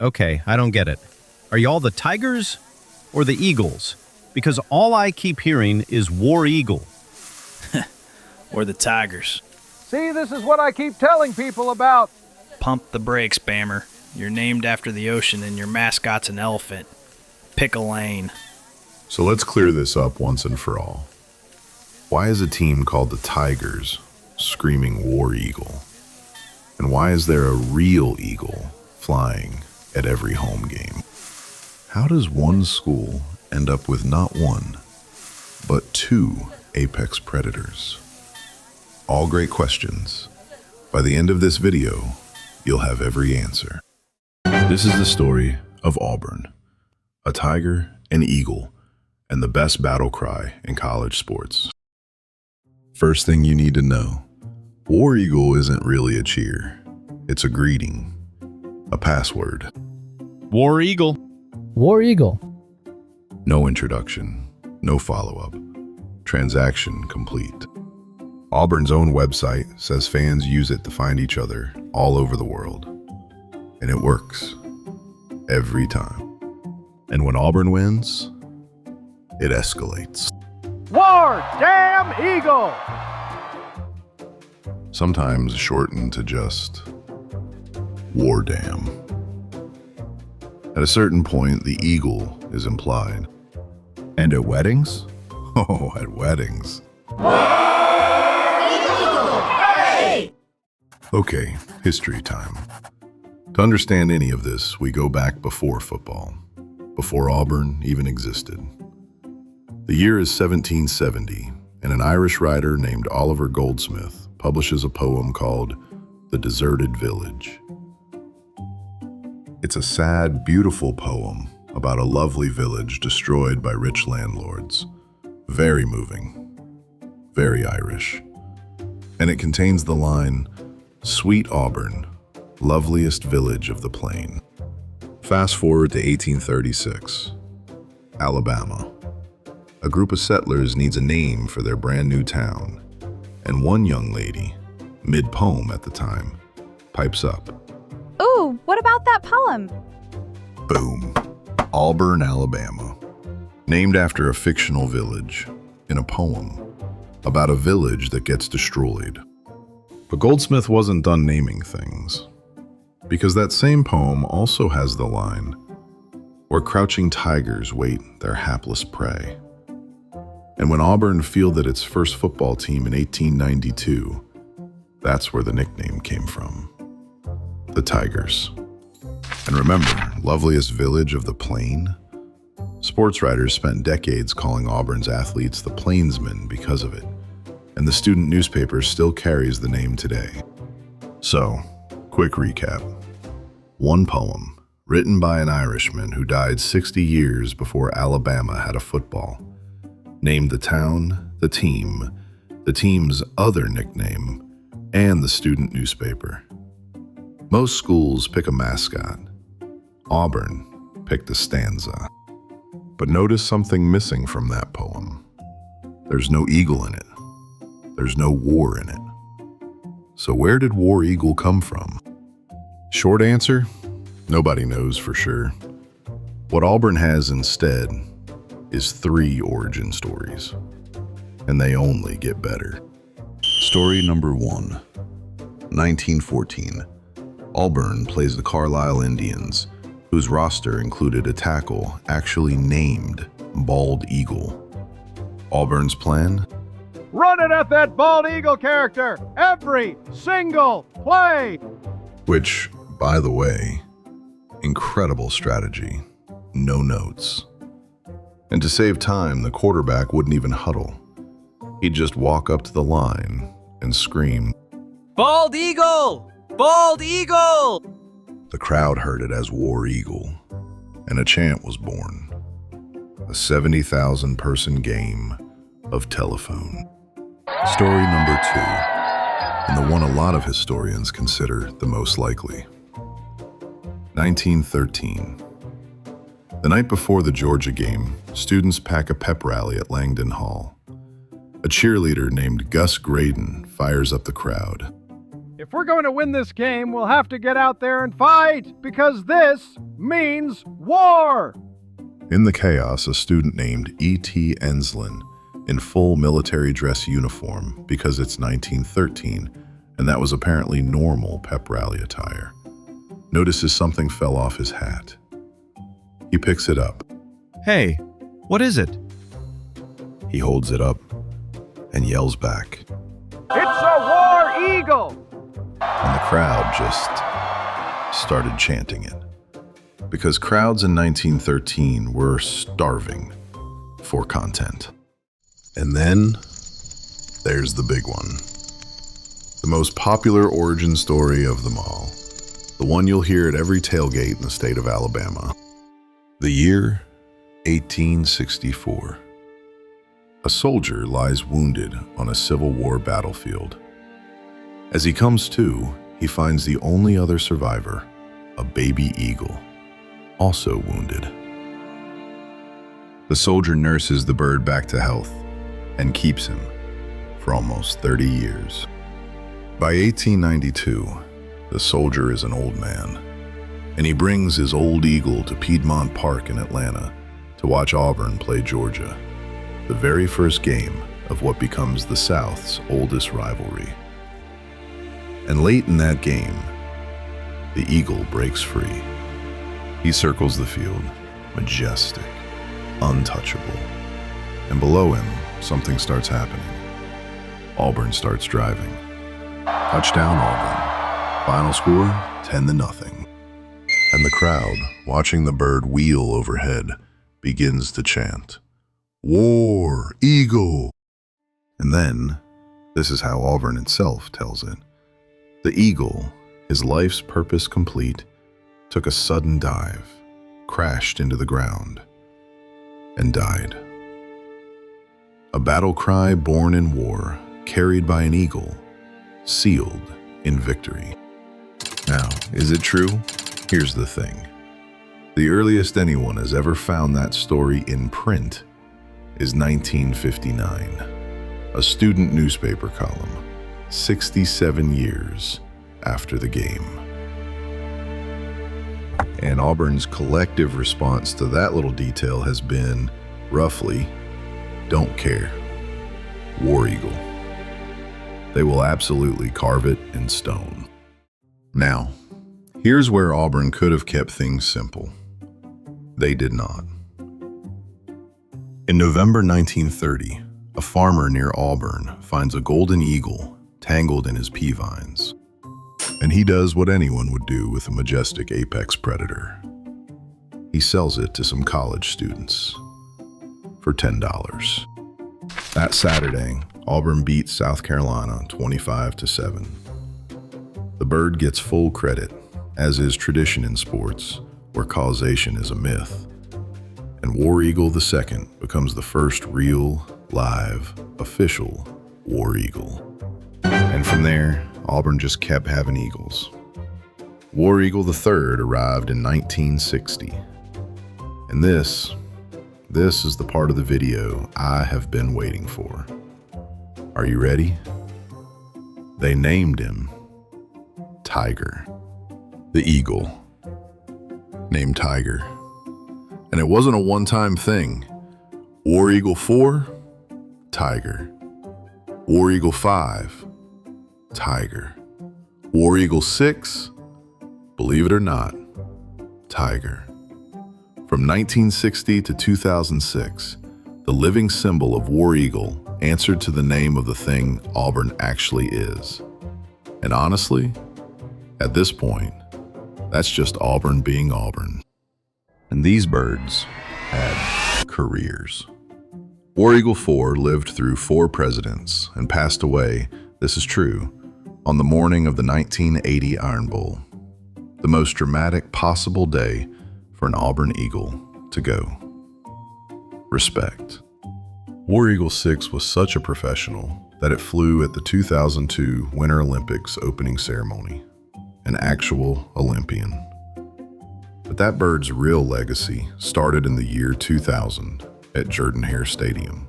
Okay, I don't get it. Are y'all the Tigers or the Eagles? Because all I keep hearing is War Eagle. Or the Tigers. See, this is what I keep telling people about. Pump the brakes, Bammer. You're named after the ocean and your mascot's an elephant. Pick a lane. So let's clear this up once and for all. Why is a team called the Tigers screaming War Eagle? And why is there a real eagle flying at every home game? How does one school end up with not one, but two apex predators? All great questions. By the end of this video, you'll have every answer. This is the story of Auburn, a tiger, an eagle, and the best battle cry in college sports. First thing you need to know, War Eagle isn't really a cheer. It's a greeting, a password. War Eagle. War Eagle. No introduction, no follow-up. Transaction complete. Auburn's own website says fans use it to find each other all over the world. And it works. Every time. And when Auburn wins, it escalates. War Damn Eagle! Sometimes shortened to just War Damn. At a certain point, the eagle is implied. And at weddings? Oh, at weddings. Okay, history time. To understand any of this, we go back before football, before Auburn even existed. The year is 1770, and an Irish writer named Oliver Goldsmith publishes a poem called The Deserted Village. It's a sad, beautiful poem about a lovely village destroyed by rich landlords. Very moving, very Irish. And it contains the line, "Sweet Auburn, loveliest village of the plain." Fast forward to 1836, Alabama. A group of settlers needs a name for their brand new town, and one young lady, mid-poem at the time, pipes up. Ooh, what about that poem? Boom. Auburn, Alabama. Named after a fictional village in a poem about a village that gets destroyed. But Goldsmith wasn't done naming things, because that same poem also has the line, "Where crouching tigers wait their hapless prey." And when Auburn fielded its first football team in 1892, that's where the nickname came from. The Tigers. And remember, loveliest village of the plain? Sports writers spent decades calling Auburn's athletes the Plainsmen because of it, and the student newspaper still carries the name today. So, quick recap. One poem, written by an Irishman who died 60 years before Alabama had a football, named the town, the team's other nickname, and the student newspaper. Most schools pick a mascot. Auburn picked a stanza. But notice something missing from that poem. There's no eagle in it. There's no war in it. So where did War Eagle come from? Short answer, nobody knows for sure. What Auburn has instead is 3 origin stories, and they only get better. Story number 1, 1914. Auburn plays the Carlisle Indians, whose roster included a tackle actually named Bald Eagle. Auburn's plan? Run it at that bald eagle character every single play! Which, by the way, incredible strategy. No notes. And to save time, the quarterback wouldn't even huddle. He'd just walk up to the line and scream, Bald Eagle! Bald Eagle! The crowd heard it as War Eagle, and a chant was born. A 70,000 person game of telephone. Story number 2, and the one a lot of historians consider the most likely. 1913. The night before the Georgia game, students pack a pep rally at Langdon Hall. A cheerleader named Gus Graydon fires up the crowd. If we're going to win this game, we'll have to get out there and fight, because this means war! In the chaos, a student named E.T. Enslin, in full military dress uniform because it's 1913, and that was apparently normal pep rally attire, notices something fell off his hat. He picks it up. Hey, what is it? He holds it up and yells back, It's a war eagle! and the crowd just started chanting it. Because crowds in 1913 were starving for content. And then there's the big one. The most popular origin story of them all. The one you'll hear at every tailgate in the state of Alabama. The year 1864. A soldier lies wounded on a Civil War battlefield. As he comes to, he finds the only other survivor, a baby eagle, also wounded. The soldier nurses the bird back to health and keeps him for almost 30 years. By 1892, the soldier is an old man, and he brings his old eagle to Piedmont Park in Atlanta to watch Auburn play Georgia, the very first game of what becomes the South's oldest rivalry. And late in that game, the eagle breaks free. He circles the field, majestic, untouchable. And below him, something starts happening. Auburn starts driving. Touchdown, Auburn. Final score, 10-0. And the crowd, watching the bird wheel overhead, begins to chant, "War Eagle!" And then, this is how Auburn itself tells it. The eagle, his life's purpose complete, took a sudden dive, crashed into the ground, and died. A battle cry born in war, carried by an eagle, sealed in victory. Now, is it true? Here's the thing. The earliest anyone has ever found that story in print is 1959, a student newspaper column, 67 years after the game. And Auburn's collective response to that little detail has been, roughly, don't care. War Eagle. They will absolutely carve it in stone. Now, here's where Auburn could have kept things simple. They did not. In November 1930, a farmer near Auburn finds a golden eagle tangled in his pea vines. And he does what anyone would do with a majestic apex predator. He sells it to some college students for $10. That Saturday, Auburn beats South Carolina 25-7. The bird gets full credit, as is tradition in sports, where causation is a myth. And War Eagle II becomes the first real, live, official War Eagle. And from there, Auburn just kept having eagles. War Eagle III arrived in 1960. And this is the part of the video I have been waiting for. Are you ready? They named him Tiger. The eagle, named Tiger. And it wasn't a one-time thing. War Eagle 4, Tiger. War Eagle 5, Tiger. War Eagle 6, believe it or not, Tiger. From 1960 to 2006, the living symbol of War Eagle answered to the name of the thing Auburn actually is. And honestly, at this point, that's just Auburn being Auburn. And these birds had careers. War Eagle 4 lived through 4 presidents and passed away, this is true, on the morning of the 1980 Iron Bowl, the most dramatic possible day for an Auburn Eagle to go. Respect. War Eagle 6 was such a professional that it flew at the 2002 Winter Olympics opening ceremony, an actual Olympian. But that bird's real legacy started in the year 2000 at Jordan-Hare Stadium,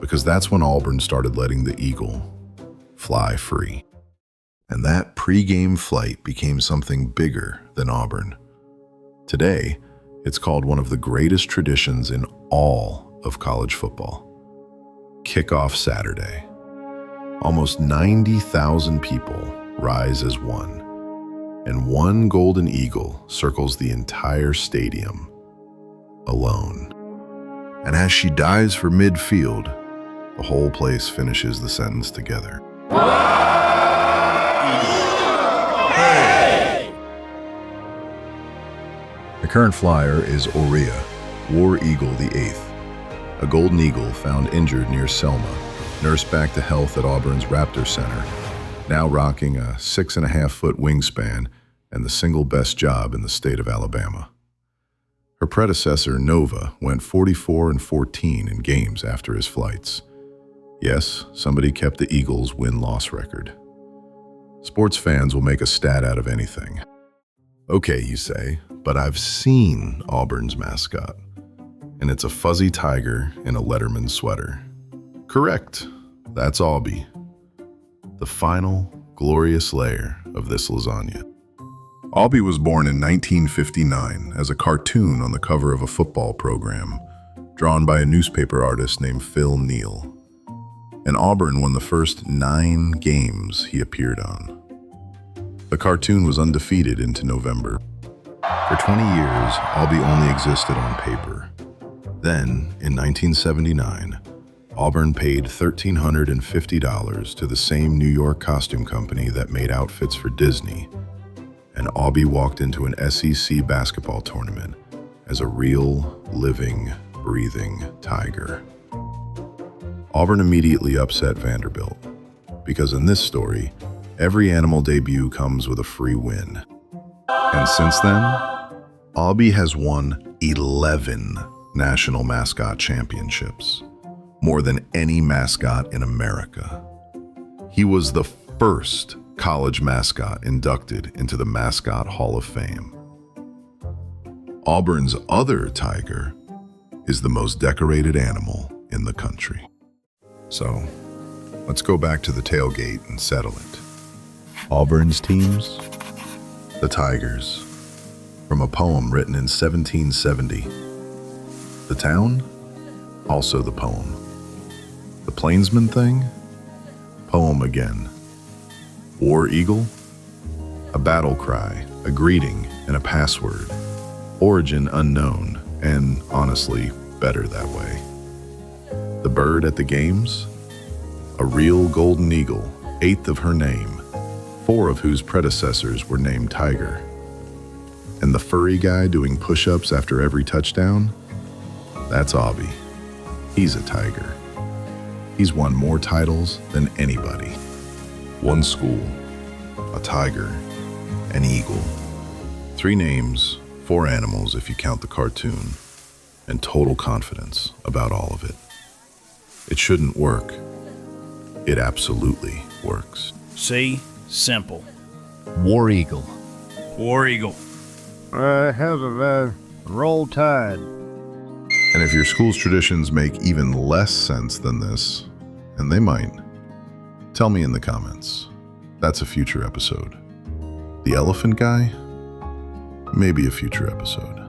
because that's when Auburn started letting the eagle fly free. And that pregame flight became something bigger than Auburn. Today, it's called one of the greatest traditions in all of college football. Kickoff Saturday. Almost 90,000 people rise as one, and one golden eagle circles the entire stadium alone. And as she dives for midfield, the whole place finishes the sentence together. The current flyer is Aurea, War Eagle the 8th, a golden eagle found injured near Selma, nursed back to health at Auburn's Raptor Center, now rocking a 6.5-foot wingspan and the single best job in the state of Alabama. Her predecessor, Nova, went 44-14 in games after his flights. Yes, somebody kept the Eagles' win-loss record. Sports fans will make a stat out of anything. Okay, you say, but I've seen Auburn's mascot, and it's a fuzzy tiger in a Letterman sweater. Correct, that's Aubie, the final glorious layer of this lasagna. Aubie was born in 1959 as a cartoon on the cover of a football program, drawn by a newspaper artist named Phil Neal. And Auburn won the first 9 games he appeared on. The cartoon was undefeated into November. For 20 years, Aubie only existed on paper. Then, in 1979, Auburn paid $1,350 to the same New York costume company that made outfits for Disney, and Aubie walked into an SEC basketball tournament as a real, living, breathing tiger. Auburn immediately upset Vanderbilt, because in this story, every animal debut comes with a free win. And since then, Aubie has won 11 national mascot championships, more than any mascot in America. He was the first college mascot inducted into the Mascot Hall of Fame. Auburn's other tiger is the most decorated animal in the country. So, let's go back to the tailgate and settle it. Auburn's teams, the Tigers, from a poem written in 1770. The town, also the poem. The Plainsman thing, poem again. War Eagle, a battle cry, a greeting, and a password. Origin unknown, and honestly, better that way. The bird at the games, a real golden eagle, 8th of her name, 4 of whose predecessors were named Tiger. And the furry guy doing push-ups after every touchdown, that's Aubie. He's a tiger. He's won more titles than anybody. One school, a tiger, an eagle. 3 names, 4 animals if you count the cartoon, and total confidence about all of it. It shouldn't work. It absolutely works. See? Simple. War Eagle. War Eagle. Roll Tide. And if your school's traditions make even less sense than this, and they might, tell me in the comments. That's a future episode. The elephant guy? Maybe a future episode.